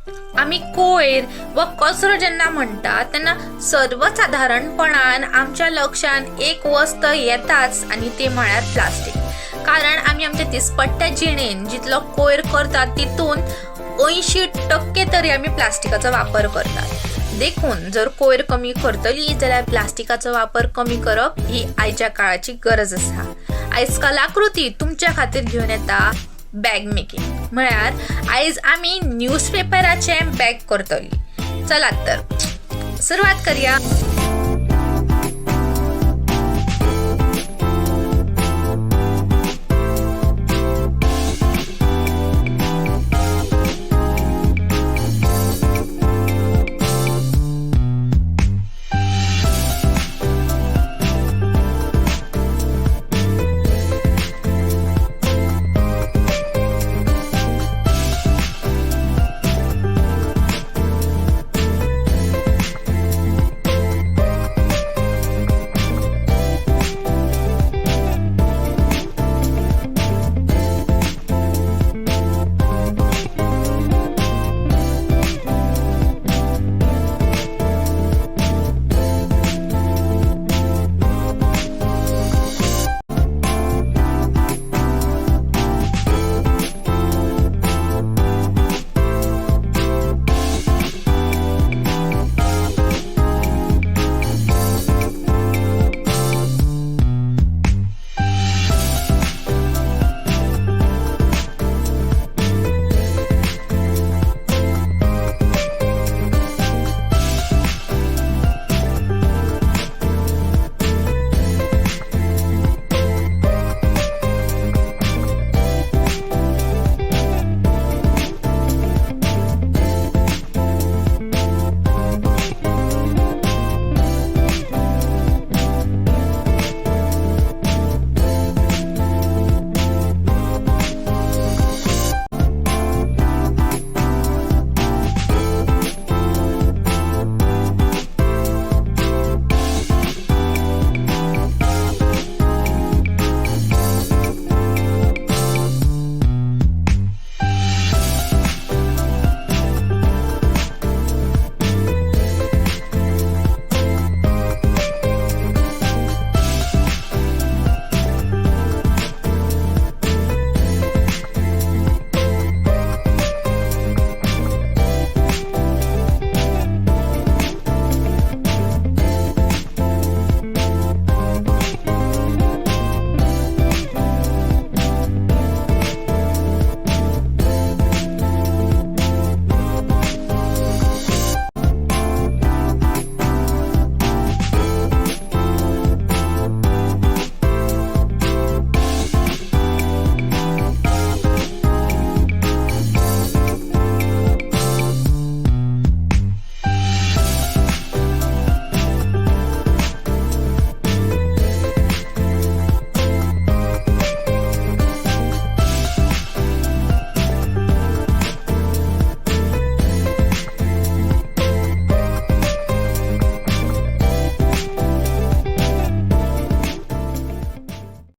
आम्ही कोयर व कचरो जेन्ना म्हणतात तेन्ना सर्वसाधारणपणान आमच्या लक्षात एक वस्त येताच आणि ते म्हळ्यार प्लास्टिक. कारण आम्ही आमच्या दिसपट्ट्या जिणेन जितलो कोयर करतात तितून 80% तरी आम्ही प्लास्टिकाचो वापर करतात. देखून जर कोयर कमी करतली जाल्यार प्लास्टिकाचो वापर कमी करप ही आयच्या काळाची गरज आसा. आयज कलाकृती तुमच्या खातीर घेवन येता बॅग मेकिंग. म्हळ्यार आयज आमी न्यूजपेपराचे बॅग करतली. चलात तर सुरवात करूया.